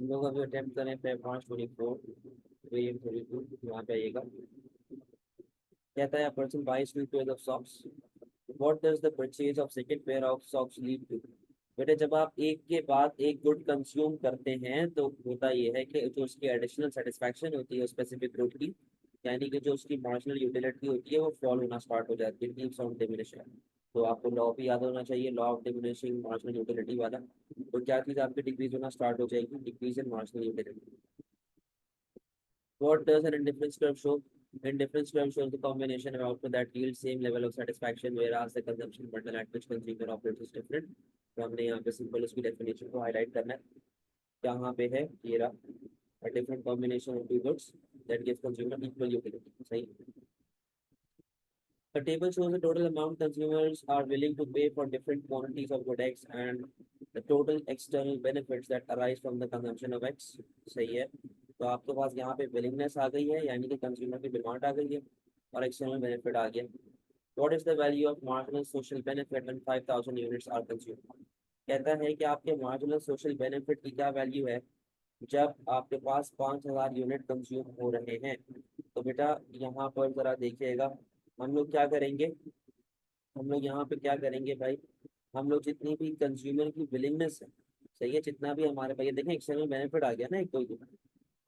हम लोग अभी अटेम्प्ट करें Feb 5 24 AM 32 यहाँ पे आइएगा। कहता है person buys 2 pairs of socks. What does the purchase of second pair of socks lead to. बेटे जब आप एक के बाद एक गुड कंज्यूम करते हैं तो होता ये है कि जो उसकी एडिशनल सेटिस्फैक्शन होती है स्पेसिफिक गुड की, यानी कि जो उसकी मार्जिनल यूटिलिटी होती है वो फॉल होना स्टार्ट हो जाती है, कीप्स ऑन डिमिनिशिंग। तो आपको लॉ भी याद होना चाहिए, law of diminishing marginal utility वाला। तो क्या चीज़ आपकी डिक्रीज होना स्टार्ट हो जाएगी, decrease in marginal utility. What does an indifference curve show? Indifference curve shows the combination of output that yields same level of satisfaction, whereas the consumption bundle at which consumer operates is different. तो हमने यहाँ पे simple उसकी definition को highlight करना है। यहाँ पे है ये रहा, a different combination of two goods that gives consumer equal utility. सही। The table shows the total amount consumers are willing to pay for different quantities of good X and the total external benefits that arise from the consumption of X. सही है। तो आपके पास यहाँ पे willingness आ गई है, यानी कि कंज्यूमर की डिमांड आ गई है, और एक्सटर्नल बेनिफिट आ गया। What is the value of marginal social benefit when 5000 units are consumed. कहता है कि आपके मार्जिनल सोशल बेनिफिट की क्या वैल्यू है जब आपके पास 5000 यूनिट कंज्यूम हो रहे हैं। तो बेटा यहाँ पर जरा देखिएगा, हम लोग क्या करेंगे, हम लोग यहाँ पे क्या करेंगे भाई, हम लोग जितनी भी कंज्यूमर की विलिंगनेस है, सही है, जितना भी हमारे पास, ये देखें एक्सटर्नल बेनिफिट आ गया ना एक, कोई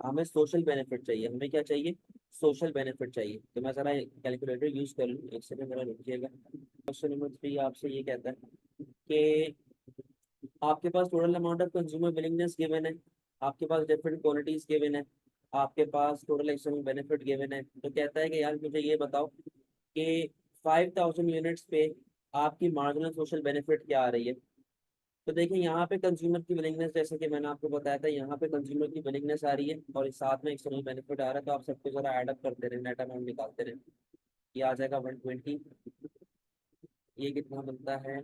हमें सोशल बेनिफिट चाहिए, हमें क्या चाहिए, सोशल बेनिफिट चाहिए। तो मैं जरा कैलकुलेटर यूज कर लूँ, एक सेकंड जरा रुकिएगा। क्वेश्चन नंबर 3 आपसे ये कहता है कि आपके पास total amount of consumer willingness given है, आपके पास डिफरेंट क्वांटिटीज गिवन है, आपके पास टोटल एक्सटर्नल बेनिफिट गिवन है। तो कहता है कि यार मुझे ये बताओ कि 5000 यूनिट्स पे आपकी मार्जिनल सोशल बेनिफिट क्या आ रही है। तो देखिए यहाँ पे कंज्यूमर की विलिंगनेस, जैसे कि मैंने आपको बताया था, यहाँ पे कंज्यूमर की विलिंगनेस आ रही है और इस साथ में एक्सटर्नल बेनिफिट आ रहा है। तो आप सबको जरा ऐड अप करते रहे, नेट अमाउंट निकालते रहे। ये आ जाएगा 120। ये कितना बनता है,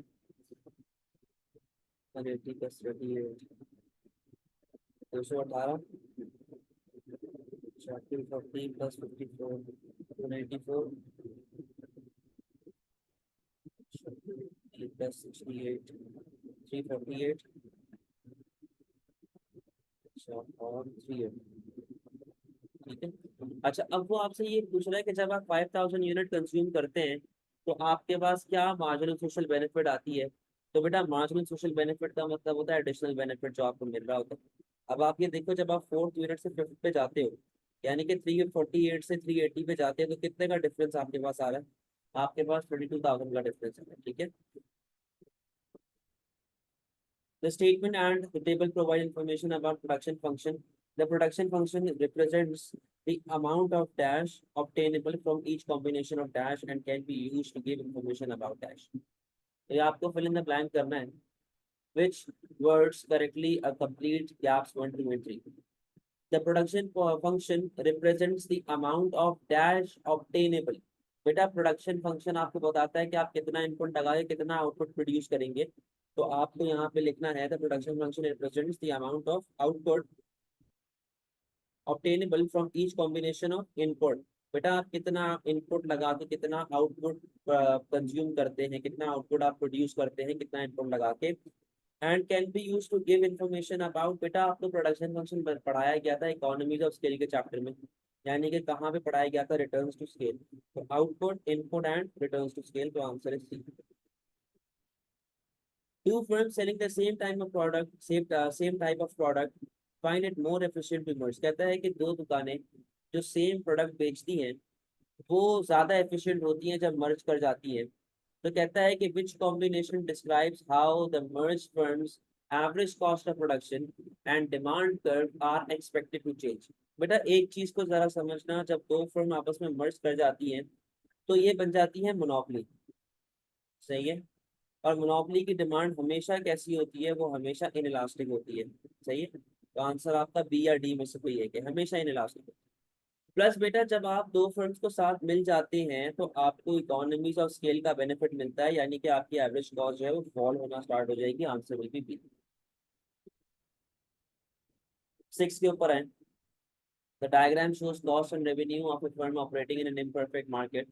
180 प्लस 218, 240 प्लस 54, 294 प्लस 68, 348 और 380। ठीक है। अच्छा अब वो आपसे ये पूछ रहा है कि जब आप 5000 यूनिट कंज्यूम करते हैं तो आपके पास क्या मार्जिनल सोशल बेनिफिट आती है। तो बेटा मार्जिनल सोशल बेनिफिट का मतलब होता है एडिशनल बेनिफिट जो आपको मिल रहा होता है। अब आप ये देखो, जब आप फोर्थ यूनिट से फिफ्थ पे जाते हो, यानी कि 348 से 380 पे जाते हैं, तो कितने का डिफरेंस आपके पास आ रहा है, आपके पास 22,000 का डिफरेंस है। ठीक है। The statement and the table provide information about production function. The production function represents the amount of dash obtainable from each combination of dash and can be used to give information about dash. तो ये आपको fill in the blank करना है, which words correctly complete gaps 1, 2 and 3. The production function represents the amount of dash obtainable. बेटा production function आपको बताता है कि आप कितना इनपुट लगाए कितना आउटपुट प्रोड्यूस करेंगे। तो आपको यहाँ पे लिखना है the production function represents the amount of output obtainable from each combination of input. बेटा आप कितना इनपुट लगा के कितना आउटपुट कंज्यूम करते हैं, कितना आउटपुट आप प्रोड्यूस करते हैं, कितना इनपुट लगा के, and can be use to give information about. बेटा आपको प्रोडक्शन फंक्शन पढ़ाया गया था इकोनॉमीज ऑफ स्केल के चैप्टर में, यानी कि कहाँ पे पढ़ाया गया था, रिटर्न्स टू स्केल। तो output input and returns to scale, तो answer is C. Two firms selling the same time of product, same type of product, find it more efficient to merge। कहता है कि दो दुकानें जो सेम प्रोडक्ट बेचती हैं वो ज्यादा एफिशिएंट होती हैं जब मर्ज कर जाती हैं। तो कहता है कि which combination describes how the merged firms average cost of production and demand curve are expected to change. बेटा एक चीज को जरा समझना, जब दो फर्म आपस में मर्ज कर जाती हैं तो ये बन जाती है मोनोपोली। सही है। और मोनोपोली की डिमांड हमेशा कैसी होती है, वो हमेशा इनइलास्टिक होती है। सही है। तो आंसर आपका बी या डी में से कोई है कि हमेशा इनइलास्टिक। प्लस बेटा जब आप दो फर्म्स को साथ मिल जाते हैं तो आपको इकोनॉमीज ऑफ स्केल का बेनिफिट मिलता है, यानी कि आपकी एवरेज कॉस्ट जो है वो फॉल होना स्टार्ट हो जाएगी। Answer will be B. 6 के ऊपर है। The diagram shows cost and revenue of a firm operating in an imperfect market.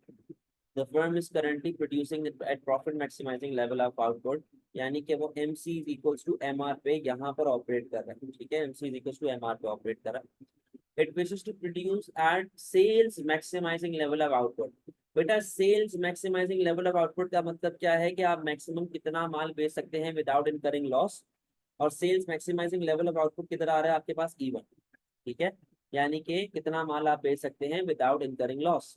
The firm is currently producing at profit maximising level of output, यानी कि वो M C is equals to M R पे यहाँ पर operate कर रहा है, ठीक है, M C is equals to M R पे ऑपरेट कर रहा है। It wishes to produce at sales maximizing level of output। बेटा sales maximising level of output का मतलब क्या है कि आप मैक्सिमम कितना माल बेच सकते हैं विदाउट इनकरिंग लॉस, और sales maximising level of output कितना आ रहा है आपके पास E1, ठीक है, यानी कि कितना माल आप बेच सकते हैं विदाउट इनकरिंग लॉस।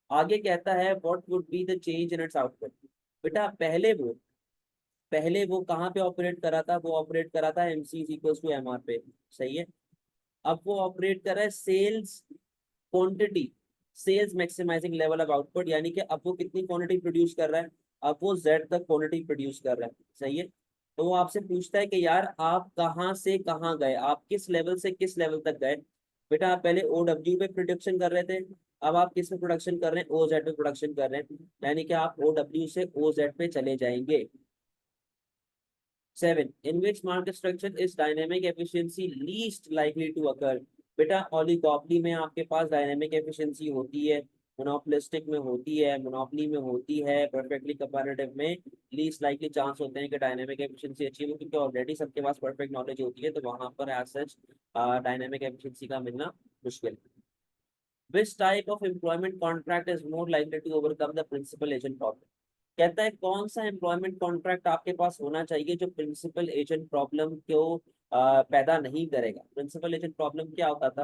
आगे कहता है what would be the change in its output. बेटा पहले वो कहाँ पे ऑपरेट करा था, वो ऑपरेट करा था M C is equal to M R पे, सही है। अब वो ऑपरेट कर रहा है sales quantity, sales maximising level of output, यानी कि अब वो कितनी क्वांटिटी प्रोड्यूस कर रहा है, अब वो जेड तक क्वांटिटी प्रोड्यूस कर रहा है, सही है। तो वो आपसे पूछता है कि यार आप कहाँ से कहाँ गए, आप किस लेवल से किस लेवल तक गए। बेटा आप पहले ओ डब्ल्यू पे प्रोडक्शन कर रहे थे, अब आप किस पे प्रोडक्शन कर रहे हैं, ओ जेड पे प्रोडक्शन कर रहे हैं, यानी कि आप ओ डब्ल्यू से ओ जेड पे चले जाएंगे। 7 in which market structure is dynamic efficiency least likely to occur। बेटा ओलिगोपोली में आपके पास डायनेमिक एफिशिएंसी होती है, मोनोपोलिस्टिक में होती है, मोनोपोली में होती है, परफेक्टली कंपैरेटिव में लीस्ट लाइकली चांस होते हैं कि डायनेमिक एफिशिएंसी अचीव हो, क्योंकि ऑलरेडी सबके पास परफेक्ट नॉलेज होती है, तो वहां पर एज सच डायनेमिक एफिशिएंसी का मिलना मुश्किल। Which type of employment contract is more likely to overcome the principal agent problem। कहता है कौन सा एम्प्लॉयमेंट कॉन्ट्रैक्ट आपके पास होना चाहिए जो प्रिंसिपल एजेंट प्रॉब्लम को पैदा नहीं करेगा। प्रिंसिपल एजेंट प्रॉब्लम क्या होता था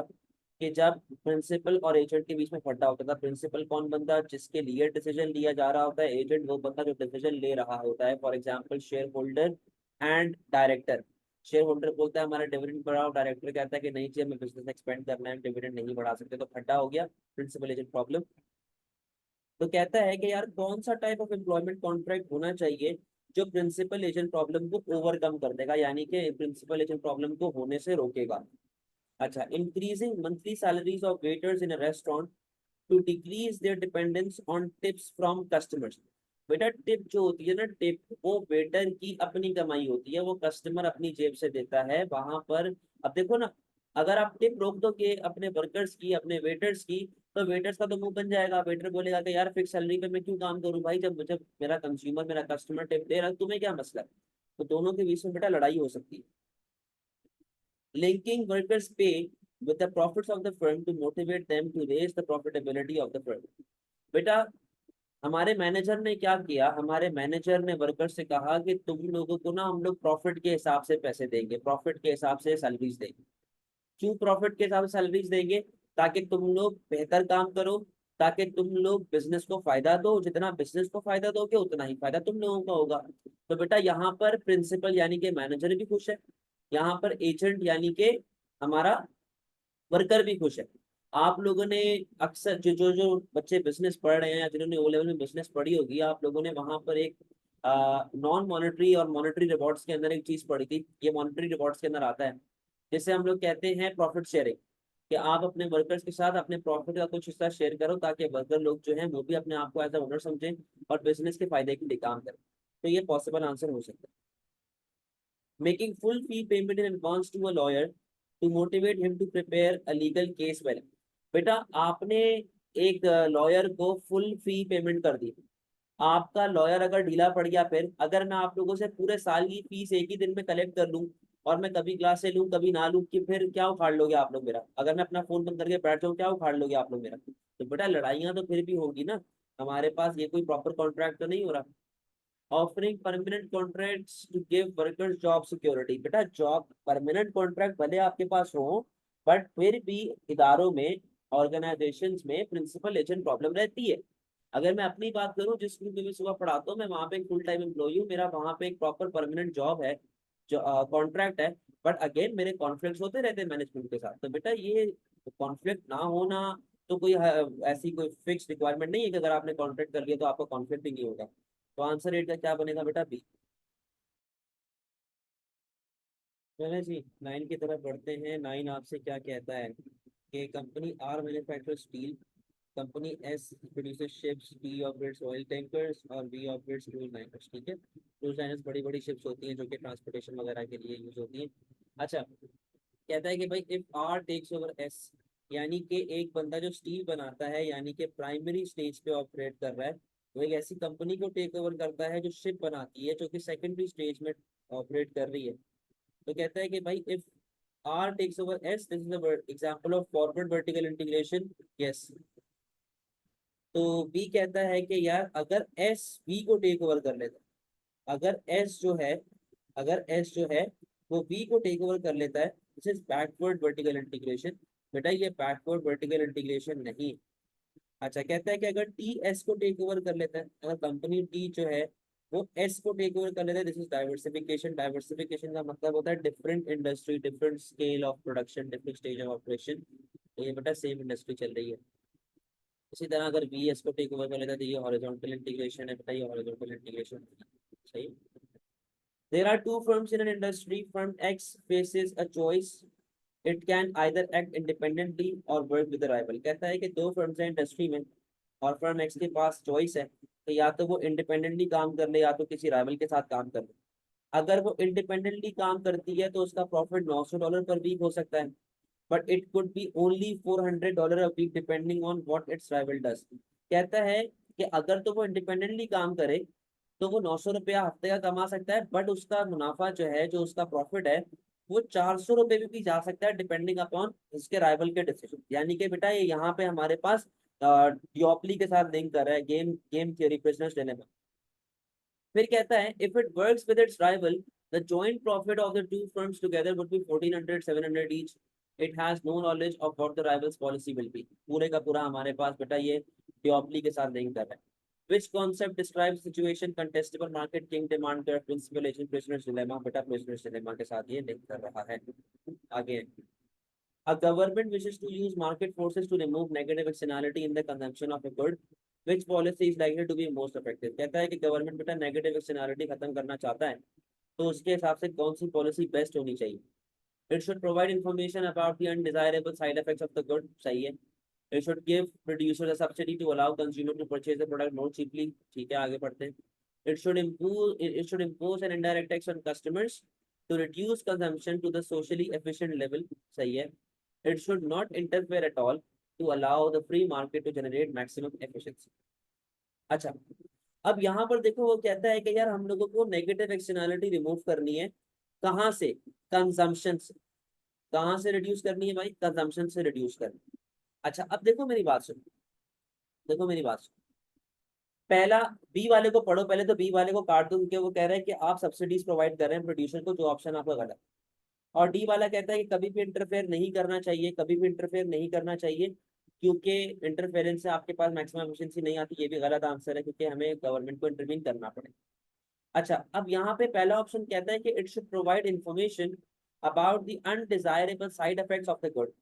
कि जब प्रिंसिपल और एजेंट के बीच में फड्डा होता था, प्रिंसिपल कौन बंदा जिसके लिए डिसीजन लिया जा रहा होता है, एजेंट वो बंदा जो डिसीजन ले रहा होता है। For example share holder and director. Share holder बोलता है हमारा डिविडेंड बढ़ाओ, डायरेक्टर कहता है कि नहीं चाहिए, हमें बिजनेस एक्सपेंड करना है, डिविडेंड नहीं बढ़ा सकते, तो फड्डा हो गया, प्रिंसिपल एजेंट प्रॉब्लम। तो कहता है कि यार कौन सा टाइप ऑफ एम्प्लॉयमेंट कॉन्ट्रैक्ट होना चाहिए जो प्रिंसिपल एजेंट प्रॉब्लम को ओवरकम कर देगा, यानी कि प्रिंसिपल एजेंट प्रॉब्लम को होने से रोकेगा। अच्छा, increasing monthly salaries of waiters in a restaurant to decrease their dependence on tips from customers. बेटा टिप जो होती है ना, टिप वो वेटर की अपनी कमाई होती है, वो कस्टमर अपनी जेब से देता है वहां पर। अब देखो ना, अगर आप टिप रोक दोगे अपने वर्कर्स की, अपने वेटर्स की, तो वेटर्स का तो मुंह बन जाएगा, वेटर बोलेगा कि यार फिक्स सैलरी पे मैं क्यों काम करूं भाई, जब मुझे मेरा कंज्यूमर मेरा कस्टमर टिप दे रहा है, तुम्हें क्या मसला है। तो दोनों के बीच में बेटा लड़ाई हो सकती है। लिंकिंग वर्कर्स पे with the profits of the firm to motivate them to raise the profitability of the firm। बेटा हमारे मैनेजर ने क्या किया, हमारे मैनेजर ने वर्कर से कहा कि तुम लोगों को ना हम लोग प्रॉफिट के हिसाब से पैसे देंगे, प्रॉफिट के हिसाब से सैलरीज देंगे। क्यों प्रॉफिट के हिसाब से सैलरीज देंगे, ताकि तुम लोग बेहतर काम करो, ताकि तुम लोग बिजनेस को फायदा दो, जितना बिजनेस को फायदा दोगे उतना ही फायदा तुम लोगों का होगा। तो बेटा यहाँ पर प्रिंसिपल यानी कि मैनेजर भी खुश है, यहाँ पर एजेंट यानी कि हमारा वर्कर भी खुश है। आप लोगों ने अक्सर जो बच्चे बिजनेस पढ़ रहे हैं या जिन्होंने ओ लेवल में बिजनेस पढ़ी होगी, आप लोगों ने वहां पर एक नॉन मॉनेटरी और मॉनेटरी रिवॉर्ड्स के अंदर एक चीज पढ़ी थी, ये मॉनेटरी रिवॉर्ड्स के अंदर आता है, जिसे हम लोग कहते हैं प्रॉफिट शेयरिंग, कि आप अपने वर्कर्स के साथ अपने प्रॉफिट का कुछ हिस्सा शेयर करो, ताकि वर्कर लोग जो हैं वो भी अपने आप को एज अ ओनर समझें और बिजनेस के फायदे के लिए काम करें। तो ये पॉसिबल आंसर हो सकता है। Making full fee payment in advance to a lawyer to motivate him to prepare a legal case well. बेटा आपने एक लॉयर को फुल फी पेमेंट कर दी, आपका लॉयर अगर ढीला पड़ गया, फिर अगर मैं आप लोगों से पूरे साल की फीस एक ही दिन में कलेक्ट कर लूं और मैं कभी क्लास से लूं कभी ना लूं, कि फिर क्या उखाड़ लोगे आप लोग मेरा, अगर मैं अपना फोन बंद करके बैठ जाऊं क्या उखाड़ लोगे आप लोग मेरा। तो बेटा लड़ाइयां तो फिर भी होगी ना, हमारे पास ये कोई प्रॉपर कॉन्ट्रैक्ट तो नहीं हो रहा। Offering permanent contracts to give workers job security. बेटा जॉब परमानेंट कॉन्ट्रैक्ट भले आपके पास हो, बट फिर भी इदारों में, ऑर्गेनाइजेशंस में प्रिंसिपल एजेंट प्रॉब्लम रहती है। अगर मैं अपनी बात करूं, जिस स्कूल में मैं सुबह पढ़ाता हूँ, मैं वहाँ पे एक फुल टाइम एम्प्लॉई हूँ, मेरा वहाँ पे एक प्रॉपर परमानेंट जॉब है, जो कॉन्ट्रैक्ट है, बट अगेन मेरे कॉन्फ्लिक्ट होते रहते हैं मैनेजमेंट के साथ। तो बेटा ये कॉन्फ्लिक्ट ना होना तो कोई ऐसी कोई फिक्स रिक्वायरमेंट नहीं है कि अगर आपने कॉन्ट्रैक्ट कर लिया तो आपका कॉन्फ्लिक्ट ही नहीं होगा। तो आंसर एट का क्या बनेगा बेटा, बी। चले जी 9 की तरफ बढ़ते हैं। 9 आपसे क्या कहता है कि company R manufacture steel, company S produces ships, D operates oil tankers और बी ऑपरेट्स क्रूज लाइनर्स, ठीक है। क्रूज लाइनर्स बड़ी बड़ी शिप्स होती हैं जो कि ट्रांसपोर्टेशन वगैरह के लिए यूज होती हैं। अच्छा, कहता है कि भाई if R takes over S, यानी कि एक बंदा जो स्टील बनाता है यानी कि प्राइमरी स्टेज पे ऑपरेट कर रहा है, वो एक ऐसी कंपनी को टेक ओवर करता है जो शिप बनाती है, जो कि सेकेंडरी स्टेज में ऑपरेट कर रही है। तो कहता है कि भाई if R takes over S, this is the example of forward vertical integration. Yes. तो बी कहता है कि यार अगर एस बी को टेक ओवर कर लेता है, अगर एस जो है, अगर एस जो है वो बी को टेक ओवर कर लेता है, this is backward vertical integration. बेटा ये बैकवर्ड वर्टिकल इंटीग्रेशन नहीं। अच्छा, कहता है कि अगर टी एस को टेक ओवर कर लेता है, अगर कंपनी टी जो है वो एस को टेक ओवर कर लेता है, दिस इज डाइवर्सिफिकेशन। डाइवर्सिफिकेशन का मतलब होता है different industry, different scale of production, different stage of operation. तो ये बेटा सेम इंडस्ट्री चल रही है। इसी तरह अगर बी एस को टेक ओवर कर लेता है तो ये हॉरिजॉन्टल इंटीग्रेशन है बेटा, ये हॉरिजॉन्टल इंटीग्रेशन। सही। There are two firms in an industry. Firm X faces a choice. It can either act independently or work with a rival. कहता है कि दो फर्म्स हैं इंडस्ट्री में और फर्म एक्स के पास चॉइस है, तो या तो वो इंडिपेंडेंटली काम कर ले या तो किसी राइवल के साथ काम कर ले। अगर वो इंडिपेंडेंटली काम करती है तो उसका प्रॉफिट $900 पर वीक हो सकता है, but it could be only $400 a week depending on what its rival does. कहता है कि अगर तो वो इंडिपेंडेंटली काम करे तो वो $900 हफ्ते का कमा सकता है, बट उसका मुनाफा जो है, जो उसका प्रॉफिट है, वो $400 भी जा सकता है डिपेंडिंग अपॉन उसके राइवल के डिसीजन। यानी कि बेटा ये यहाँ पे हमारे पास डियोप्ली के साथ लिंक कर रहा है, game game theory, prisoner's dilemma. फिर कहता है if it works with its rival, the joint profit of the two firms together would be 1400 700 each. It has no knowledge of what the rival's policy will be. पूरे का पूरा हमारे पास बेटा ये डियोप्ली के साथ लिंक कर रहा है। Which concept describes situation contestable market king demand curve principle agent prisoner's dilemma? बेटा prisoner's dilemma के साथ ये लिंक कर रहा है। आगे, a government wishes to use market forces to remove negative externality in the consumption of a good. Which policy is likely to be most effective? कहता है कि गवर्नमेंट बेटा नेगेटिव एक्सटर्नैलिटी खत्म करना चाहता है, तो उसके हिसाब से कौन सी पॉलिसी बेस्ट होनी चाहिए? It should provide information about the undesirable side effects of the good. सही है। It should give producers a subsidy to allow consumer to purchase the product more cheaply. ठीक है, आगे बढ़ते हैं। It should impose an indirect tax on customers to reduce consumption to the socially efficient level. सही है। It should not interfere at all to allow the free market to generate maximum efficiency. अच्छा, अब यहाँ पर देखो वो कहता है कि यार हम लोगों को नेगेटिव एक्सटर्नैलिटी रिमूव करनी है। कहाँ से? कंजम्पशन से। कहाँ से रिड्यूस करनी है भाई? कंजम्पशन से रिड्यूस करनी है। अच्छा, अब देखो मेरी बात सुनो, देखो मेरी बात सुनो। पहला बी वाले को पढ़ो, पहले तो बी वाले को काट दो क्योंकि वो कह रहा है कि आप सब्सिडीज प्रोवाइड कर रहे हैं प्रोड्यूसर को, जो ऑप्शन आपका गलत। और डी वाला कहता है कि कभी भी इंटरफेयर नहीं करना चाहिए, कभी भी इंटरफेयर नहीं करना चाहिए क्योंकि इंटरफेरेंस से आपके पास मैक्सिमम एफिशिएंसी नहीं आती। ये भी गलत आंसर है क्योंकि हमें गवर्नमेंट को इंटरवीन करना पड़ेगा। अच्छा, अब यहाँ पे पहला ऑप्शन कहता है कि it should provide information about the undesirable side effects of the good.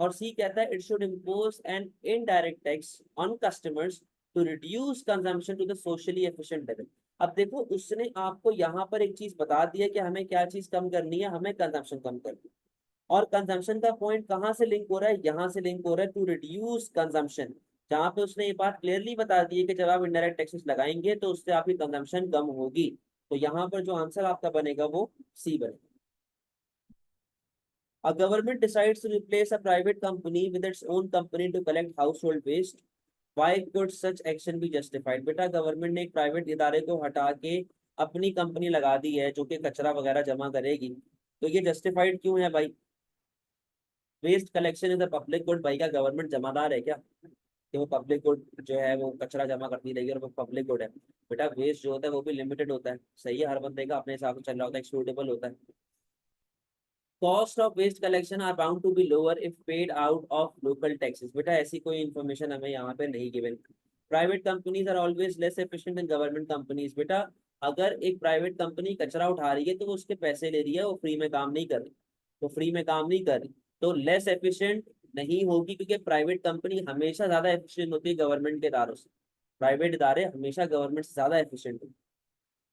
और सी कहता है it should impose an indirect tax on customers to reduce consumption to the socially efficient level. अब देखो उसने आपको यहाँ पर एक चीज बता दी है कि हमें क्या चीज कम करनी है, हमें कंजम्पशन कम करनी है। और कंजम्पशन का पॉइंट कहाँ से लिंक हो रहा है? यहाँ से लिंक हो रहा है टू रिड्यूस कंजम्पशन, जहाँ पे उसने ये बात क्लियरली बता दी है कि जब आप इनडायरेक्ट टैक्सेस लगाएंगे तो उससे आपकी कंजम्पशन कम होगी। तो यहाँ पर जो आंसर आपका बनेगा वो सी बनेगा। A government decides to replace a private company with its own company to collect household waste. Why could such action be justified? बेटा गवर्नमेंट ने एक प्राइवेट इदारे को हटा के अपनी कंपनी लगा दी है जो कि कचरा वगैरह जमा करेगी, तो ये जस्टिफाइड क्यों है भाई? Waste collection is a public good. भाई का गवर्नमेंट जमादार है क्या कि वो पब्लिक गुड जो है वो कचरा जमा करती रहेगी और वो पब्लिक गुड है? बेटा वेस्ट जो होता है वो भी लिमिटेड होता है। सही है, हर बंदे का अपने हिसाब से चल रहा होता है, एक्सक्लूडेबल होता है। Cost of waste collection are bound to be lower if paid out of local taxes. बेटा ऐसी कोई इन्फॉर्मेशन हमें यहाँ पे नहीं given. Private companies are always less efficient than government companies. बेटा अगर एक प्राइवेट कंपनी कचरा उठा रही है तो वो उसके पैसे ले रही है, वो फ्री में काम नहीं कर रही। तो फ्री में काम नहीं कर रही तो लेस एफिशिएंट नहीं होगी, क्योंकि प्राइवेट कंपनी हमेशा ज्यादा एफिशिएंट होती है गवर्नमेंट के इदारों से। प्राइवेट इदारे हमेशा गवर्नमेंट से ज्यादा एफिशिएंट होते हैं।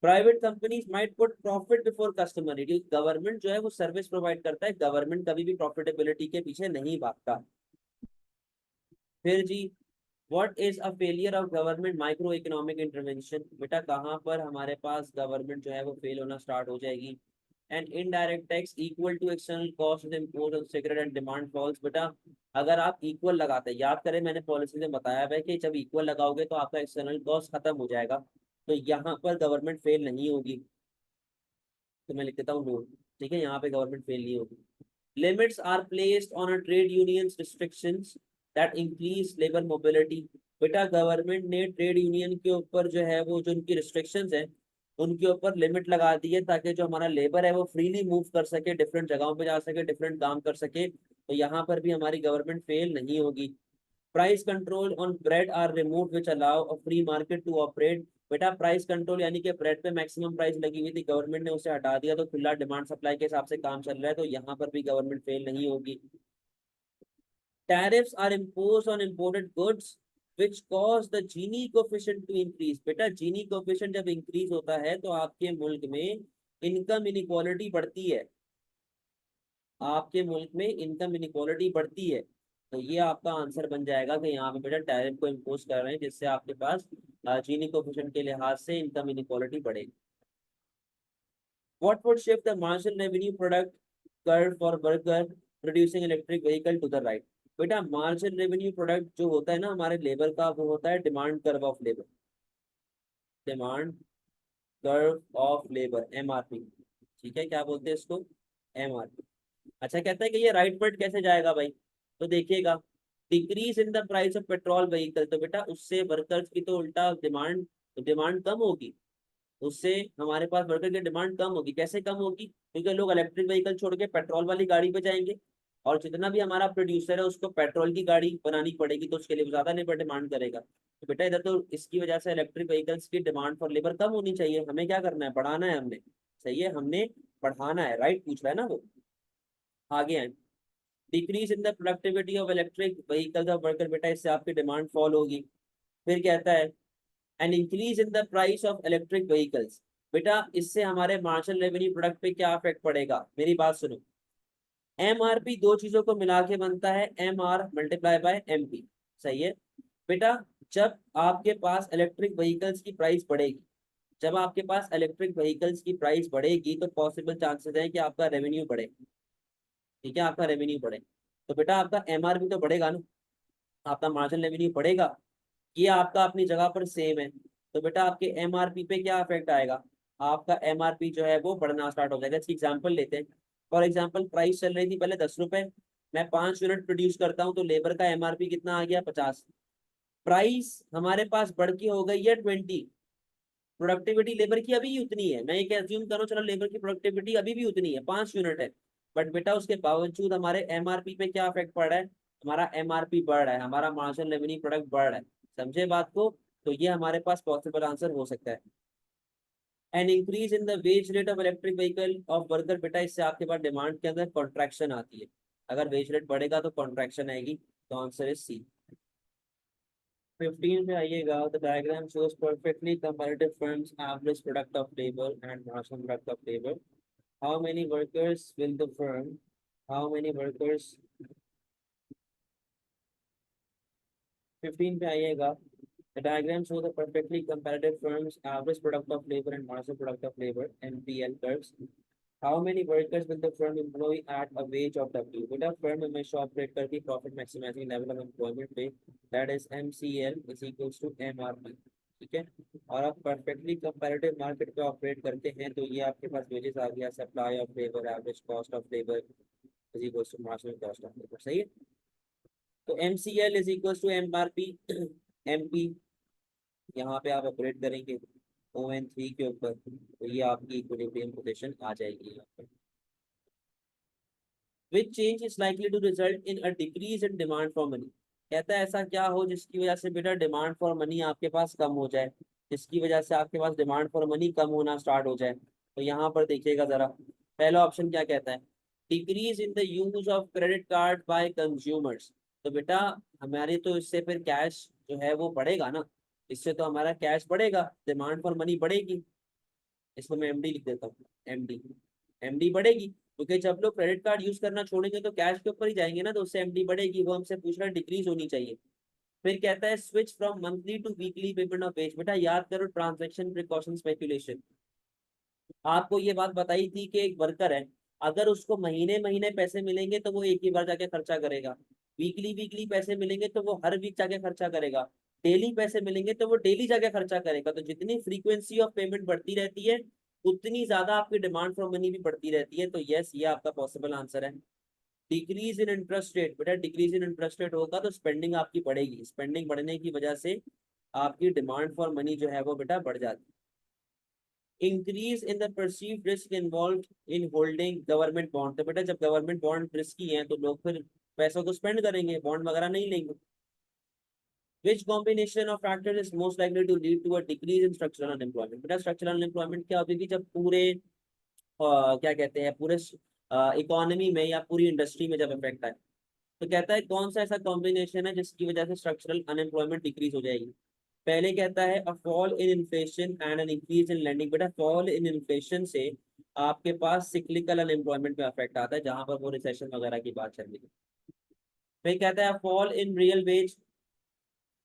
Private companies might put profit before customer. Government जो है वो सर्विस प्रोवाइड करता है, गवर्नमेंट कभी भी प्रॉफिटेबिलिटी के पीछे नहीं भागता। फिर जी, what is a failure of government micro economic intervention? बेटा कहाँ पर हमारे पास गवर्नमेंट जो है वो फेल होना स्टार्ट हो जाएगी? And indirect tax equal to external cost is imposed on cigarette and demand falls. बेटा अगर आप इक्वल लगाते हैं, याद करें मैंने पॉलिसी में बताया है कि जब इक्वल लगाओगे तो आपका एक्सटर्नल कॉस्ट खत्म हो जाएगा, तो यहाँ पर गवर्नमेंट फेल नहीं होगी। तो मैं लिख देता हूँ नोट, ठीक है, यहाँ पे गवर्नमेंट फेल नहीं होगी। Limits are placed on a trade unions restrictions that increase labour mobility. बेटा गवर्नमेंट ने ट्रेड यूनियन के ऊपर जो है वो जो उनकी रिस्ट्रिक्शंस है उनके ऊपर लिमिट लगा दी है, ताकि जो हमारा लेबर है वो फ्रीली मूव कर सके, डिफरेंट जगहों पे जा सके, डिफरेंट काम कर सके। तो यहाँ पर भी हमारी गवर्नमेंट फेल नहीं होगी। Price control on bread are remove which allow a free market to operate. बेटा प्राइस कंट्रोल यानी कि ब्रेड पे मैक्सिमम प्राइस लगी हुई थी, गवर्नमेंट ने उसे हटा दिया, तो खुला डिमांड सप्लाई के हिसाब से काम चल रहा है, तो यहाँ पर भी गवर्नमेंट फेल नहीं होगी। Tariffs are imposed on imported goods which cause the Gini coefficient to increase. बेटा जीनी कोफिशिएंट जब इंक्रीज होता है तो आपके मुल्क में इनकम इनइक्वालिटी बढ़ती है, आपके मुल्क में इनकम इनइक्वालिटी बढ़ती है। तो ये आपका आंसर बन जाएगा कि यहाँ पे बेटा टैरिफ को इम्पोज कर रहे हैं जिससे आपके पास जीनी कोफिशिएंट के लिहाज से इनकम इनइक्वालिटी बढ़ेगी। What would shift the marginal revenue product curve for worker producing electric vehicle to the right? बेटा मार्जिनल रेवेन्यू प्रोडक्ट जो होता है ना हमारे लेबर का, वो होता है demand curve of labour, demand curve of labour, MRP. ठीक है, क्या बोलते हैं इसको, एमआरपी। अच्छा कहता है कि ये राइट वर्ड कैसे जाएगा भाई, तो देखिएगा decrease in the price of petrol vehicle, तो बेटा उससे वर्कर्स की तो उल्टा डिमांड, डिमांड कम होगी, उससे हमारे पास वर्कर की डिमांड कम होगी। कैसे कम होगी, क्योंकि लोग इलेक्ट्रिक व्हीकल छोड़ के पेट्रोल वाली गाड़ी पे जाएंगे, और जितना भी हमारा प्रोड्यूसर है उसको पेट्रोल की गाड़ी बनानी पड़ेगी, तो उसके लिए ज्यादा लेबर डिमांड करेगा। तो बेटा इधर तो इसकी वजह से इलेक्ट्रिक व्हीकल्स की डिमांड फॉर लेबर कम होनी चाहिए, हमें क्या करना है, बढ़ाना है हमने। सही है, हमने बढ़ाना है, राइट पूछ रहा है ना वो। आगे है decrease in the productivity of electric vehicles of worker, बेटा इससे आपकी डिमांड फॉल होगी। फिर कहता है and increase in the price of electric vehicles, बेटा इससे हमारे मार्जिनल रेवेन्यू प्रोडक्ट पे क्या इफेक्ट पड़ेगा, मेरी बात सुनो। एमआरपी दो चीजों को मिला के बनता है, M R multiply by M P. सही है बेटा, जब आपके पास इलेक्ट्रिक व्हीकल्स की प्राइस बढ़ेगी, जब आपके पास इलेक्ट्रिक व्हीकल्स की प्राइस बढ़ेगी तो पॉसिबल चांसेस है कि आपका रेवेन्यू बढ़े। ठीक है, आपका रेवेन्यू बढ़े, तो बेटा आपका एमआरपी तो बढ़ेगा ना, आपका मार्जिनल रेवेन्यू बढ़ेगा। ये आपका अपनी जगह पर सेम है, तो बेटा आपके एमआरपी पे क्या इफेक्ट आएगा, आपका एमआरपी जो है वो बढ़ना स्टार्ट हो जाएगा। इसकी एग्जांपल लेते हैं। फॉर एग्जांपल प्राइस चल रही थी पहले 10 रुपए, मैं 5 यूनिट प्रोड्यूस करता हूँ तो लेबर का एमआरपी कितना आ गया, 50। प्राइस हमारे पास बढ़ के हो गई है 20, प्रोडक्टिविटी लेबर की अभी भी उतनी है, मैं ये एज्यूम करूँ चलो लेबर की प्रोडक्टिविटी अभी भी उतनी है, 5 यूनिट है, बट बेटा उसके बावजूद हमारे एमआरपी पे क्या इफेक्ट पड़ रहा है, हमारा एमआरपी बढ़ रहा है, हमारा मार्जिनल रेवेन्यू प्रोडक्ट बढ़ रहा है। समझे बात को, तो ये हमारे पास पॉसिबल आंसर हो सकता है। And increase in the wage rate of electric vehicle of worker, बेटा इससे आपके पास डिमांड के अंदर कॉन्ट्रैक्शन आती है, अगर वेज रेट बढ़ेगा तो कॉन्ट्रैक्शन आएगी, तो आंसर इज सी। 15 पे आइएगा, the diagram shows perfectly comparative firms average product of labour and marginal product of labour. How many workers will the firm, how many workers, 15 पे आइएगा, the diagram shows the perfectly comparative firms average product of labor and marginal product of labor (MPL) curves. How many workers will the firm employ at a wage of W? बेटा firm हमेशा operate करती है profit maximising level of employment पे, that is MCL is equals to MRP। ठीक है, और आप perfectly comparative market पे ऑपरेट करते हैं तो ये आपके पास वेजेस आ गया, supply of labour, average cost of labour is equals to marginal cost of labour. सही है, तो MCL is equals to MRP, MP यहाँ पे आप ऑपरेट करेंगे ON3 के ऊपर, तो ये आपकी इक्विलिब्रियम पोजीशन आ जाएगी यहाँ पर। Which change is likely to result in a decrease in demand for money? कहता है ऐसा क्या हो जिसकी वजह से बेटा डिमांड फॉर मनी आपके पास कम हो जाए, जिसकी वजह से आपके पास डिमांड फॉर मनी कम होना स्टार्ट हो जाए। तो यहाँ पर देखिएगा जरा, पहला ऑप्शन क्या कहता है, decrease in the use of credit card by consumers. तो बेटा हमारे तो इससे फिर कैश जो है वो बढ़ेगा ना, इससे तो हमारा कैश बढ़ेगा, डिमांड फॉर मनी बढ़ेगी। इसको मैं एमडी लिख देता हूँ, एमडी, एमडी बढ़ेगी, क्योंकि जब लोग क्रेडिट कार्ड यूज करना छोड़ेंगे तो कैश के ऊपर ही जाएंगे ना, तो उससे एमडी बढ़ेगी, वो हमसे पूछ रहा है डिक्रीज होनी चाहिए। फिर कहता है switch from monthly to weekly payment of wage. बेटा याद करो ट्रांजैक्शन प्रिकॉशन स्पेकुलेशन, आपको ये बात बताई थी कि एक वर्कर है, अगर उसको महीने महीने पैसे मिलेंगे तो वो एक ही बार जाके खर्चा करेगा, वीकली वीकली पैसे मिलेंगे तो वो हर वीक जाके खर्चा करेगा, डेली पैसे मिलेंगे तो वो डेली जाके खर्चा करेगा। तो जितनी फ्रीक्वेंसी ऑफ पेमेंट बढ़ती रहती है उतनी ज्यादा आपकी डिमांड फॉर मनी भी बढ़ती रहती है। तो यस, ये आपका पॉसिबल आंसर है। डिक्रीज इन इंटरेस्ट रेट, बेटा डिक्रीज इन इंटरेस्ट रेट होगा तो स्पेंडिंग आपकी बढ़ेगी, स्पेंडिंग बढ़ने की वजह से आपकी डिमांड फॉर मनी जो है वो बेटा बढ़ जाती है। Increase in the perceived risk involve in holding government bond, तो बेटा जब गवर्नमेंट बॉन्ड रिस्की है तो लोग फिर पैसों को स्पेंड करेंगे, बॉन्ड वगैरह नहीं लेंगे। Which combination of factors is most likely to lead to a decrease in structural unemployment? बेटा structural unemployment क्या होती है कि जब पूरे क्या कहते हैं पूरे इकोनॉमी में या पूरी इंडस्ट्री में जब इफेक्ट आए, तो कहता है कौन सा ऐसा कॉम्बिनेशन है जिसकी वजह से स्ट्रक्चरल अनएम्प्लॉयमेंट डिक्रीज हो जाएगी। पहले कहता है a fall in inflation and an increase in lending, बेटा फॉल इन इन्फ्लेशन से आपके पास सिक्लिकल अनएम्प्लॉयमेंट पे अफेक्ट आता है जहां पर वो रिसेशन वगैरह की बात चल रही है। फिर कहता है fall in real veg,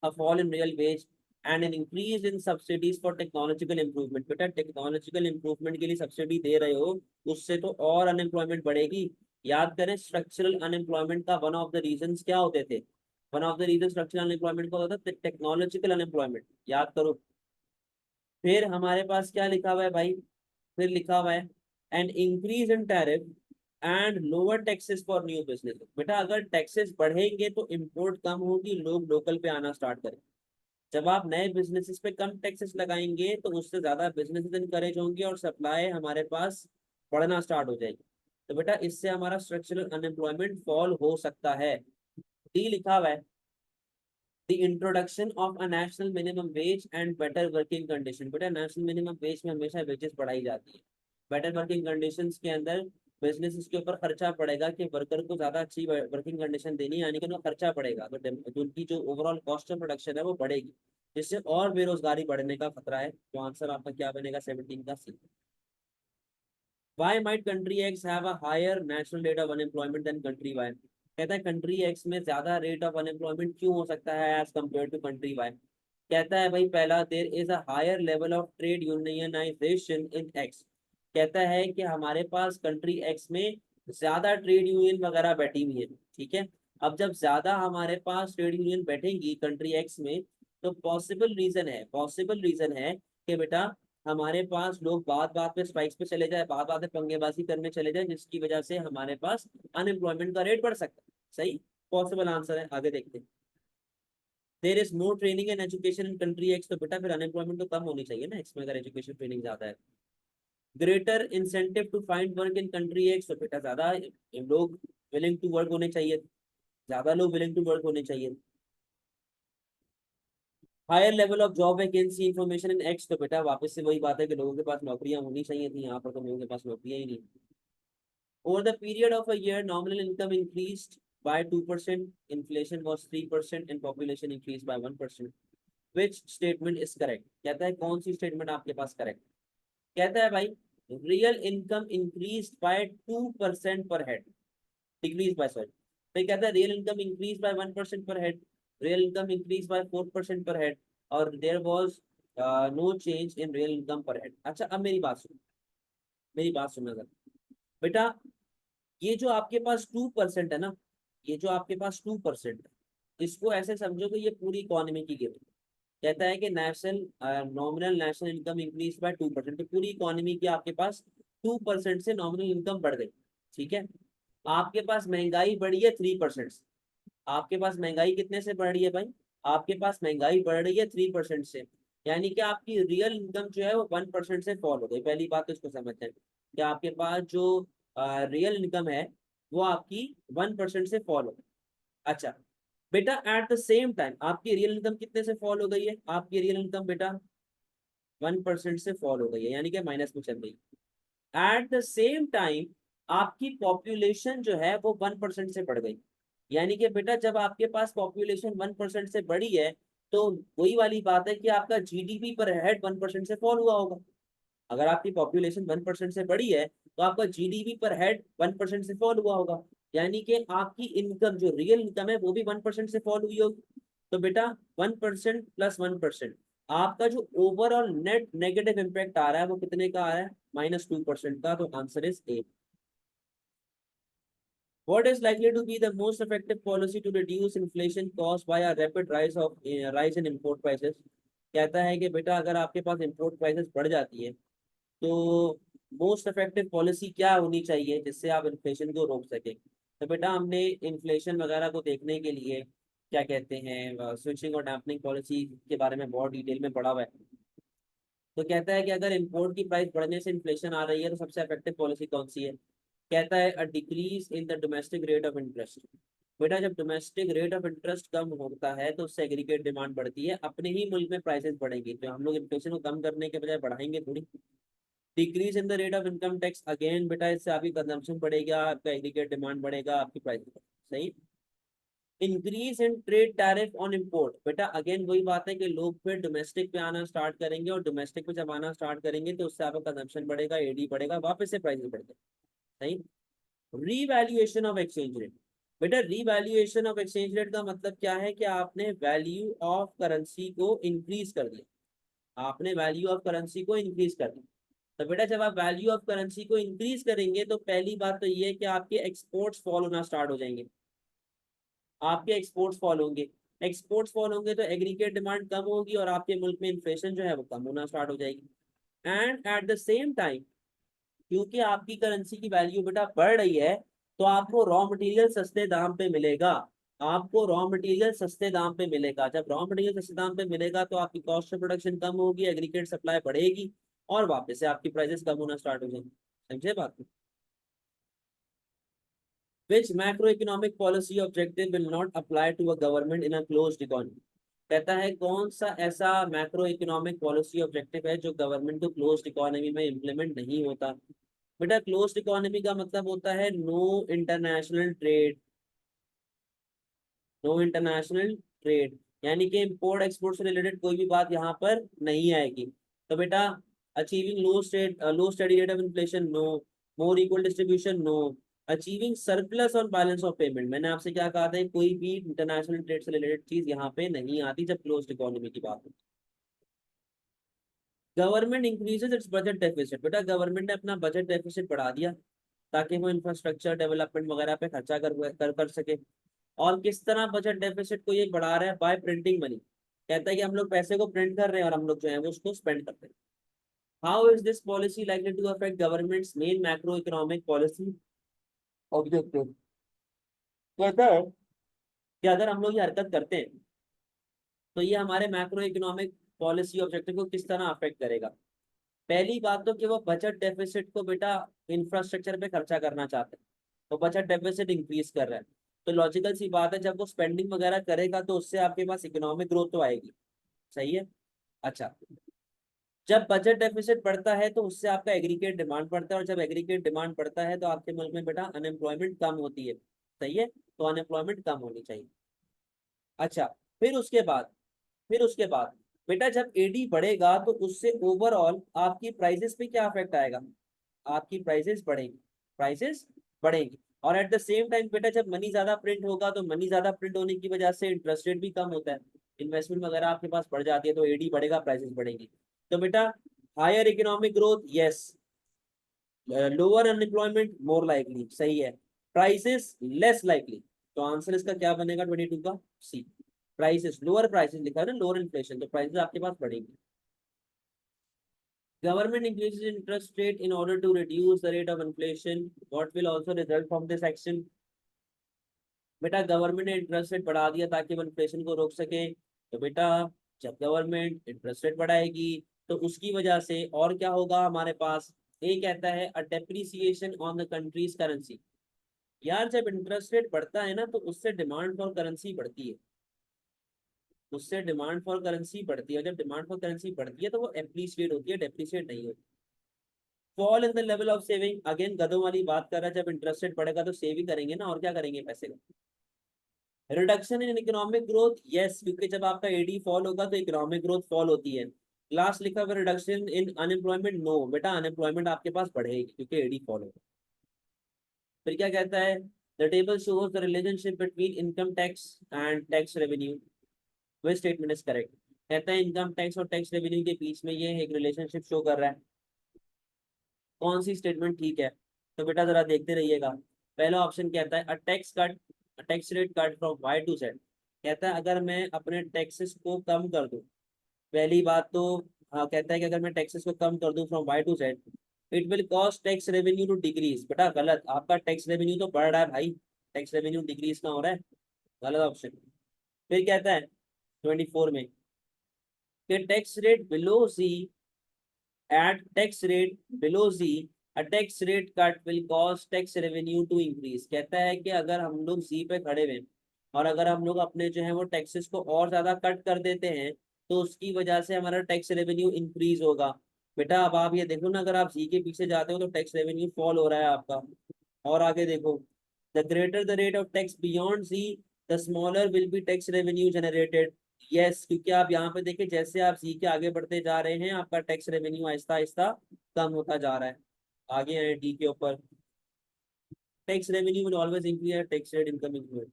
a fall in real wage and an increase in subsidies for technological improvement, बेटा टेक्नोलॉजिकल इंप्रूवमेंट के लिए सब्सिडी दे रहे हो उससे तो और अनएम्प्लॉयमेंट बढ़ेगी। याद करें स्ट्रक्चरल अनएम्प्लॉयमेंट का वन ऑफ द रीजंस क्या होते थे, one of the reason structural unemployment का होता था टेक्नोलॉजिकल अनएम्प्लॉयमेंट, याद करो। फिर हमारे पास क्या लिखा हुआ है भाई, फिर लिखा हुआ है and increase in tariff and lower taxes for new business, बेटा अगर टैक्सेस बढ़ेंगे तो इम्पोर्ट कम होगी, लोग लोकल पे आना स्टार्ट करेंगे। जब आप नए बिजनेसेस पे कम टैक्सेस लगाएंगे तो उससे ज्यादा बिजनेसेस इनकरेज होंगे और सप्लाई हमारे पास बढ़ना स्टार्ट हो जाएगी। तो बेटा इससे हमारा स्ट्रक्चरल अनएम्प्लॉयमेंट फॉल हो सकता है। डी लिखा हुआ है the introduction of a national minimum wage and better working condition, बेटा नेशनल मिनिमम वेज में हमेशा वेजेस बढ़ाई जाती है। बेटर वर्किंग कंडीशंस के अंदर बिजनेस के ऊपर खर्चा पड़ेगा कि वर्कर को ज्यादा अच्छी वर्किंग कंडीशन देनी है, यानी कि उनको खर्चा पड़ेगा तो उनकी जो ओवरऑल कॉस्ट ऑफ प्रोडक्शन है वो बढ़ेगी, जिससे और बेरोजगारी बढ़ने का खतरा है। तो आंसर आपका क्या बनेगा 17 का सी। Why might country X have a higher national rate of unemployment than country Y? कहता है कंट्री एक्स में ज्यादा रेट ऑफ अनएम्प्लॉयमेंट क्यों हो सकता है as compare to country Y. कहता है भाई पहला there is a higher level of trade unionisation in X, कहता है कि हमारे पास कंट्री एक्स में ज्यादा ट्रेड यूनियन वगैरह बैठी हुई है, ठीक है। अब जब ज्यादा हमारे पास ट्रेड यूनियन बैठेंगी कंट्री एक्स में तो पॉसिबल रीजन है कि बेटा हमारे पास लोग बात बात पे स्ट्राइक्स पे चले जाए, बात बात पे पंगेबाजी करने चले जाए, जिसकी वजह से हमारे पास अनएम्प्लॉयमेंट का रेट बढ़ सकता है। सही पॉसिबल आंसर है, आगे देखते हैं। There is no training and education in country X, तो बेटा फिर अनएम्प्लॉयमेंट तो कम होनी चाहिए ना एक्स में अगर एजुकेशन ट्रेनिंग ज्यादा है। Greater incentive to find work in country X, तो बेटा ज्यादा लोग विलिंग टू वर्क होने चाहिए, ज्यादा लोग विलिंग टू वर्क होने चाहिए। Higher level of job vacancy information in X, तो बेटा वापस से वही बात है कि लोगों के पास नौकरियां होनी चाहिए थी, यहाँ पर तो लोगों के पास नौकरियां ही नहीं। Over the period of a year, nominal income increased by 2%, inflation was 3%, and population increased by 1%. Which statement is correct? कहता है कौन सी स्टेटमेंट आपके पास करेक्ट। कहता है भाई रियल इनकम इंक्रीज बाय 2% पर हेड, डिक्रीज बाय सॉरी, तो कहता है real income increase by 1% per head, real income increase by 4% per head, और there was no change in real income per head. अच्छा अब मेरी बात सुनो, मेरी बात सुनना जरा बेटा, ये जो आपके पास 2% है ना, ये जो आपके पास 2% है, इसको ऐसे समझो कि ये पूरी इकोनॉमी की गिवन। कहता है कि national nominal national income increase bye 2%, तो पूरी इकोनॉमी की आपके पास 2% से नॉमिनल इनकम बढ़ गई, ठीक है। आपके पास महंगाई बढ़ी है 3%, आपके पास महंगाई कितने से बढ़ रही है भाई, आपके पास महंगाई बढ़ रही है 3% से, यानी कि आपकी रियल इनकम जो है वो 1% से फॉल हो गई। पहली बात तो इसको समझते हैं कि आपके पास जो रियल इनकम है वो आपकी 1% से फॉल हो गई। अच्छा बेटा एट द सेम टाइम आपकी रियल इनकम कितने से फॉल हो गई है, आपकी रियल इनकम बेटा 1% से फॉल हो गई है, यानी कि माइनस में चल रही है। एट द सेम टाइम आपकी पॉपुलेशन जो है वो 1% से बढ़ गई, यानी कि बेटा जब आपके पास पॉपुलेशन 1% से बढ़ी है तो वही वाली बात है कि आपका जीडीपी पर हेड 1% से फॉल हुआ होगा। अगर आपकी पॉपुलेशन 1% से बढ़ी है तो आपका जीडीपी पर हेड 1% से फॉल हुआ होगा, यानी कि आपकी इनकम जो रियल इनकम है वो भी 1% से फॉल हुई होगी। तो बेटा 1% प्लस 1%, आपका जो ओवरऑल नेट नेगेटिव इम्पैक्ट आ रहा है वो कितने का आ रहा है, -2% का। तो answer is a. What is likely to be the most effective policy to reduce inflation caused by a rapid rise in import prices? कहता है कि बेटा अगर आपके पास import prices बढ़ जाती है तो मोस्ट इफेक्टिव पॉलिसी क्या होनी चाहिए जिससे आप इन्फ्लेशन को रोक सकें। तो बेटा हमने इन्फ्लेशन वगैरह को देखने के लिए क्या कहते हैं स्विचिंग और डैम्पनिंग पॉलिसी के बारे में बहुत डिटेल में पढ़ा हुआ है। तो कहता है कि अगर इम्पोर्ट की प्राइस बढ़ने से इन्फ्लेशन आ रही है तो सबसे इफेक्टिव पॉलिसी कौन सी है। कहता है a decrease in the domestic rate of interest. बेटा जब डोमेस्टिक रेट ऑफ इंटरेस्ट कम होता है तो उससे एग्रीगेट डिमांड बढ़ती है, अपने ही मुल्क में प्राइसेस बढ़ेंगी, तो हम लोग इन्फ्लेशन को कम करने के बजाय बढ़ाएंगे थोड़ी। Decrease in the rate of income tax, again बेटा इससे आपकी कंजम्पशन बढ़ेगा, आपका एग्रीगेट डिमांड बढ़ेगा, आपकी प्राइस सही। Increase in trade tariff on import, बेटा अगेन वही बात है कि लोग फिर डोमेस्टिक पे आना स्टार्ट करेंगे और डोमेस्टिक पे जब आना स्टार्ट करेंगे तो उससे आपका कंजम्पशन बढ़ेगा, एडी बढ़ेगा, वापस से प्राइसेस बढ़ेगा सही। रीवैल्यूएशन ऑफ एक्सचेंज रेट, बेटा रीवैल्यूएशन ऑफ एक्सचेंज रेट का मतलब क्या है कि आपने वैल्यू ऑफ करेंसी को इंक्रीज कर दिया, आपने वैल्यू ऑफ करेंसी को इंक्रीज कर दिया। तो बेटा जब आप वैल्यू ऑफ करेंसी को इंक्रीज करेंगे तो पहली बात तो ये है कि आपके एक्सपोर्ट्स फॉल होना स्टार्ट हो जाएंगे, आपके एक्सपोर्ट्स फॉल होंगे। एक्सपोर्ट्स फॉल होंगे तो एग्रीगेट डिमांड कम होगी और आपके मुल्क में इन्फ्लेशन जो है वो कम होना स्टार्ट हो जाएगी। And eight the same time क्योंकि आपकी करेंसी की वैल्यू बेटा बढ़ रही है तो आपको रॉ मटेरियल सस्ते दाम पे मिलेगा, आपको रॉ मटेरियल सस्ते दाम पे मिलेगा। जब रॉ मटेरियल सस्ते दाम पे मिलेगा तो आपकी कॉस्ट ऑफ प्रोडक्शन कम होगी, एग्रीगेट सप्लाई बढ़ेगी और वापस से आपकी प्राइसेस कम होना स्टार्ट हो जाएंगी। समझे बात को। Which macroeconomic policy objective will not apply to a government in a closed economy? कहता है कौन सा ऐसा मैक्रो इकोनॉमिक पॉलिसी ऑब्जेक्टिव है जो गवर्नमेंट को क्लोज्ड इकोनॉमी में इम्प्लीमेंट नहीं होता। बेटा क्लोज्ड इकोनॉमी का मतलब होता है no international trade, no international trade, यानी कि इंपोर्ट एक्सपोर्ट से रिलेटेड कोई भी बात यहाँ पर नहीं आएगी। तो बेटा achieving low steady rate of inflation no, more equal distribution no, achieving surplus on balance of payment, मैंने आपसे क्या कहा था कोई भी इंटरनेशनल ट्रेड से रिलेटेड चीज यहाँ पे नहीं आती जब क्लोज्ड इकोनॉमी की बात होती। Government increases it's budget deficit, बेटा गवर्नमेंट ने अपना बजट डेफिसिट बढ़ा दिया ताकि वो इंफ्रास्ट्रक्चर डेवलपमेंट वगैरह पे खर्चा कर सके। और किस तरह बजट डेफिसिट को ये बढ़ा रहा है, बाय प्रिंटिंग मनी। कहता है कि हम लोग पैसे को प्रिंट कर रहे हैं और हम लोग जो है वो उसको स्पेंड करते हैं। How is this policy likely to affect government's main macro economic policy objective. कहता है कि अगर हम लोग ये हरकत करते हैं तो ये हमारे मैक्रो इकोनॉमिक पॉलिसी ऑब्जेक्टिव को किस तरह अफेक्ट करेगा। पहली बात तो कि वो बजट डेफिसिट को बेटा इंफ्रास्ट्रक्चर पे खर्चा करना चाहते हैं, तो बजट डेफिसिट इंक्रीज कर रहा है। तो लॉजिकल सी बात है जब वो स्पेंडिंग वगैरह करेगा तो उससे आपके पास इकोनॉमिक ग्रोथ तो आएगी, सही है। अच्छा, जब बजट डेफिसिट बढ़ता है तो उससे आपका एग्रीगेट डिमांड बढ़ता है और जब एग्रीगेट डिमांड बढ़ता है तो आपके मुल्क में बेटा अनएम्प्लॉयमेंट कम होती है, सही है। तो अनएम्प्लॉयमेंट कम होनी चाहिए। अच्छा, फिर उसके बाद बेटा जब एडी बढ़ेगा तो उससे ओवरऑल आपकी प्राइसेस पे क्या इफेक्ट आएगा, आपकी प्राइसेस बढ़ेंगी, प्राइसेस बढ़ेंगी। और एट द सेम टाइम बेटा जब मनी ज्यादा प्रिंट होगा तो मनी ज्यादा प्रिंट होने की वजह से इंटरेस्ट रेट भी कम होता है, इन्वेस्टमेंट वगैरह आपके पास बढ़ जाती है तो एडी बढ़ेगा, प्राइसेस बढ़ेंगी। तो बेटा higher economic growth yes, lower unemployment more likely, सही है। प्राइसेस लेस लाइकली, तो आंसर इसका क्या बनेगा 22 का, सी। प्राइसेस लोअर, प्राइसेस लिखा है ना, लोअर इन्फ्लेशन, तो प्राइसेस आपके पास बढ़ेंगी। Government increases interest rate in order to reduce the rate of inflation. What will also result from this action? बेटा गवर्नमेंट ने इंटरेस्ट रेट बढ़ा दिया ताकि वो इन्फ्लेशन को रोक सके। तो बेटा जब गवर्नमेंट इंटरेस्ट रेट बढ़ाएगी तो उसकी वजह से और क्या होगा हमारे पास, ये कहता है अ depreciation on the countries currency. यार जब इंटरेस्ट रेट बढ़ता है ना तो उससे डिमांड फॉर करेंसी बढ़ती है, उससे डिमांड फॉर करेंसी बढ़ती है, जब डिमांड फॉर करेंसी बढ़ती है तो वो एप्रिसिएट होती है, डेप्रिसिएट नहीं होती। Fall in the level of saving, again गधों वाली बात कर रहा है, जब इंटरेस्ट रेट बढ़ेगा तो सेविंग करेंगे ना, और क्या करेंगे पैसे का। Reduction in economic growth yes, क्योंकि जब आपका एडी फॉल होगा तो इकोनॉमिक ग्रोथ फॉल होती है। लास्ट लिखा हुआ रिडक्शन इन अनएम्प्लॉयमेंट नो, बेटा अनएम्प्लॉयमेंट आपके पास बढ़ेगी क्योंकि एडी फॉल होगा। फिर क्या कहता है, the table shows the relationship between income tax and tax revenue, which statement is correct? कहता है इनकम टैक्स और टैक्स रेवेन्यू के बीच में ये एक रिलेशनशिप शो कर रहा है। कौन सी स्टेटमेंट ठीक है? तो बेटा जरा देखते रहिएगा। पहला ऑप्शन कहता है a tax cut, tax rate cut from Y to Z. कहता है अगर मैं अपने टैक्सेस को कम कर दूं, पहली बात तो, हाँ कहता है कि अगर मैं टैक्सेस को कम कर दूं from Y to Z, it will cost tax revenue to decrease. बेटा गलत, आपका टैक्स रेवेन्यू तो बढ़ रहा है भाई, टैक्स रेवेन्यू डिक्रीज ना हो रहा है। गलत ऑप्शन। फिर कहता है 24 में कि tax rate below G, at tax rate below Z, a tax rate cut will cause tax revenue to increase। कहता है कि अगर हम लोग Z पे खड़े हुए और अगर हम लोग अपने जो है वो टैक्सेस को और ज्यादा कट कर देते हैं, तो उसकी वजह से हमारा टैक्स रेवेन्यू इंक्रीज होगा। बेटा अब आप ये देखो ना, अगर आप Z के पीछे जाते हो तो टैक्स रेवेन्यू फॉल हो रहा है आपका। और आगे देखो, the greater the rate of tax beyond Z, the smaller will be tax revenue generated. Yes, क्योंकि आप यहाँ पे देखिए जैसे आप सी के आगे बढ़ते जा रहे हैं आपका टैक्स रेवेन्यू आहिस्ता आहिस्ता कम होता जा रहा है। आगे है डी के ऊपर, tax revenue will always increase, tax rate income increase.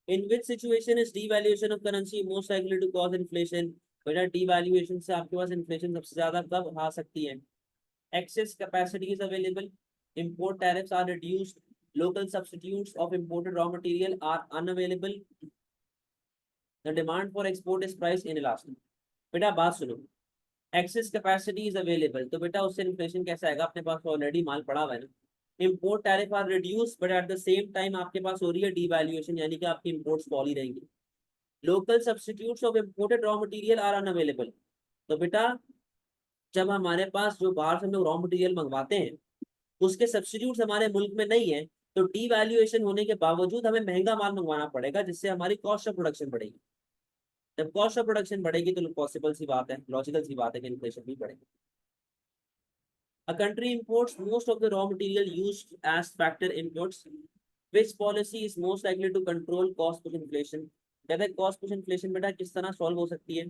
In which situation is devaluation of currency most likely to cause inflation. बेटा डीवैल्यूएशन से आपके पास इन्फ्लेशन सबसे ज्यादा कब आ सकती है? Access capacity is available, import tariffs are reduced, local substitutes of imported raw material are unavailable, the demand for export is price inelastic। बेटा बात सुनो, एक्सेस कैपेसिटी इज अवेलेबल, तो बेटा उससे इन्फ्लेशन कैसे आएगा? अपने पास ऑलरेडी माल पड़ा हुआ है ना। Import tariff are reduce but at the same time आपके पास हो रही है डीवैल्यूएशन, यानी कि आपकी इम्पोर्ट्स फॉल ही रहेंगी। Local substitutes of imported raw material are unavailable. तो बेटा जब हमारे पास जो बाहर से हम लोग रॉ मटेरियल मंगवाते हैं उसके सब्सटीट्यूट्स हमारे मुल्क में नहीं है, तो डीवैल्यूएशन होने के बावजूद हमें महंगा माल मंगवाना पड़ेगा, जिससे हमारी कॉस्ट ऑफ प्रोडक्शन बढ़ेगी। जब कॉस्ट ऑफ प्रोडक्शन बढ़ेगी तो पॉसिबल सी बात है, लॉजिकल सी बात है कि इन्फ्लेशन भी बढ़ेगी। A country imports most of the raw material used as factor inputs. Which policy is most likely to control cost push inflation? कहते हैं cost push inflation बेटा किस तरह सॉल्व हो सकती है?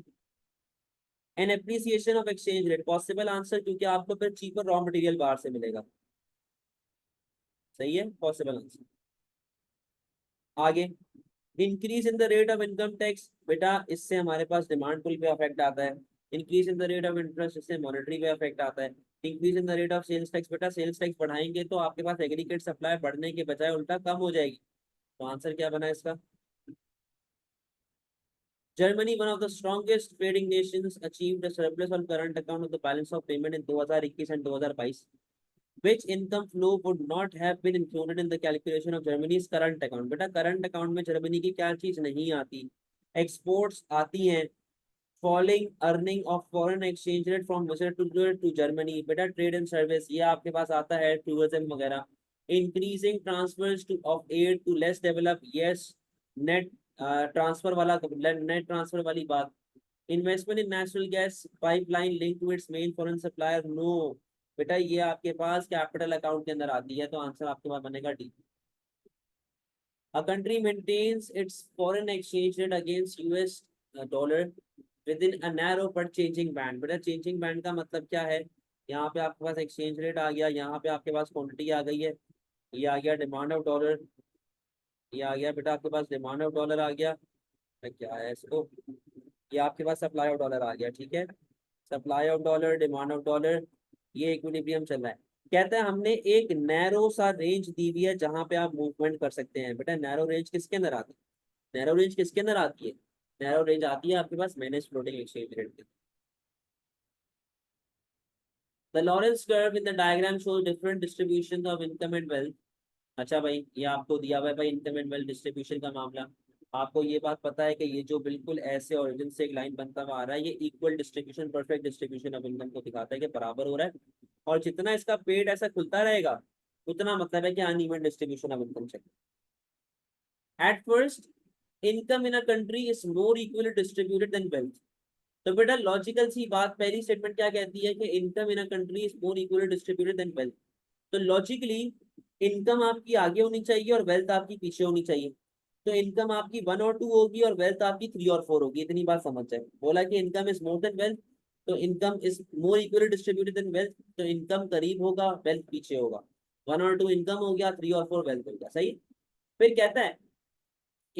An appreciation of exchange rate, possible answer, क्योंकि आपको फिर cheaper raw material बाहर से मिलेगा। सही है, पॉसिबल आंसर। आगे, increase in the rate of income tax, बेटा इससे हमारे पास डिमांड पुल पे अफेक्ट आता है। Increase in the rate of interest, इससे मॉनेटरी पे अफेक्ट आता है। Increase in the rate of sales tax, बेटा सेल्स टैक्स बढ़ाएंगे तो आपके पास एग्रीगेट सप्लाई बढ़ने के बजाय उल्टा कम हो जाएगी। तो आंसर क्या बना इसका? Germany, one of the strongest trading Nations, achieved a surplus on current account of the balance of payment in 2021 and 2022। Which income flow would not have been included in the calculation of Germany's current account? बेटा current account में Germany की क्या चीज नहीं आती? Exports आती हैं, falling earning of foreign exchange rate from to Germany, बेटा ट्रेड एंड सर्विस ये आपके पास आता है, टूरिज्म वगैरह। Increasing transfers to of aid to less developed, yes. Net transfer वाला, नेट ट्रांसफर वाली बात। Investment in natural gas pipeline link to its main foreign supplier, no. बेटा ये आपके पास कैपिटल अकाउंट के अंदर आती है, तो आंसर आपके पास बनेगा D. A country maintains its foreign exchange rate against US dollar within a narrow but changing band। बेटा चेंजिंग बैंड का मतलब क्या है? यहाँ पे आपके पास एक्सचेंज रेट आ गया, यहाँ पे आपके पास क्वांटिटी आ गई है, ये आ गया डिमांड ऑफ डॉलर, ये आ गया बेटा आपके पास डिमांड ऑफ डॉलर आ गया, क्या है इसको, ये आपके पास सप्लाई ऑफ डॉलर आ गया, ठीक है। Supply of dollar, demand of dollar, ये इक्विलिब्रियम चल रहा है। कहता है हमने एक नैरो सा रेंज दी हुई है जहां पे आप मूवमेंट कर सकते हैं। बेटा नैरो रेंज किसके अंदर आती है? नैरो रेंज किसके अंदर आती है? नैरो रेंज आती है आपके पास मैनेज फ्लोटिंग एक्सचेंज रेट के। The Lawrence curve in the diagram shows different distribution of income and wealth. अच्छा भाई ये आपको दिया हुआ है भाई इनकम एंड वेल्थ डिस्ट्रीब्यूशन का मामला। आपको ये बात पता है कि ये जो बिल्कुल ऐसे ओरिजिन से एक लाइन बनता हुआ आ रहा है, ये equal distribution, perfect distribution of income को दिखाता है कि बराबर हो रहा है। और जितना इसका पेड़ ऐसा खुलता रहेगा उतना मतलब है कि अनइवन डिस्ट्रीब्यूशन ऑफ इनकम चाहिए। At first, income in a country is more equally distributed than wealth. तो बेटा लॉजिकल सी बात, पहली स्टेटमेंट क्या कहती है कि income in a country is more equally distributed than wealth. तो लॉजिकली इनकम आपकी आगे होनी चाहिए और वेल्थ आपकी पीछे होनी चाहिए। तो इनकम आपकी 1 और 2 होगी और वेल्थ आपकी 3 और 4 होगी, इतनी बात समझ जाए। बोला कि income is more than wealth, तो income is more equally distributed than wealth, तो इनकम करीब होगा, वेल्थ पीछे होगा। 1 और 2 इनकम हो गया, 3 और 4 वेल्थ हो गया, सही। फिर कहता है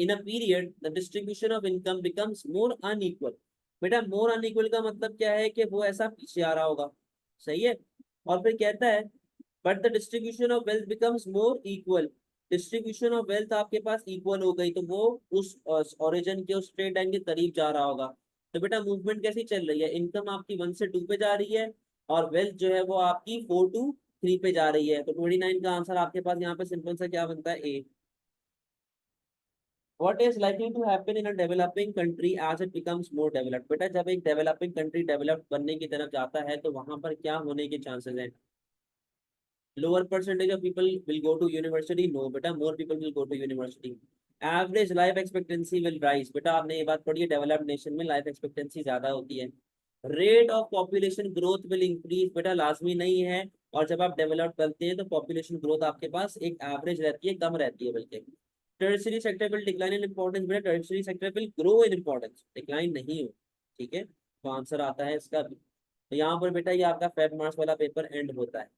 in a period the distribution of income becomes more unequal. बेटा मोर अनइक्वल का मतलब क्या है कि वो ऐसा पीछे आ रहा होगा, सही है। और फिर कहता है but the distribution of wealth becomes more equal. Distribution of wealth आपके पास इक्वल हो गई तो वो उस ओरिजिन के, उस स्ट्रेट लाइन के करीब जा रहा होगा। तो बेटा मूवमेंट कैसी चल रही है, इनकम आपकी 1 से 2 पे जा रही है और वेल्थ जो है वो आपकी 4 to 3 पे जा रही है। तो 29 का आंसर आपके पास यहाँ पे सिंपल सा क्या बनता है, ए। What is likely to happen in a developing country as it becomes more developed? बेटा जब एक डेवलपिंग कंट्री डेवलप बनने की तरफ जाता है तो वहां पर क्या होने के चांसेस हैं? Lower percentage of people will go to university, no बेटा more people will go to university. Average life expectancy will rise, बेटा आपने ये बात पढ़ी है, डेवलप्ड नेशन में लाइफ एक्सपेक्टेंसी ज्यादा होती है। Rate of population growth will increase, बेटा लाजमी नहीं है। और जब आप डेवलप करते हैं तो पॉपुलेशन ग्रोथ आपके पास एक एवरेज रहती है, कम रहती है बल्कि। Tertiary sector will decline in importance, बेटा tertiary sector will grow in importance, decline नहीं हो। ठीक है, तो आंसर आता है इसका भी। तो यहाँ पर बेटा ये आपका फेब मार्क्स वाला पेपर एंड होता है।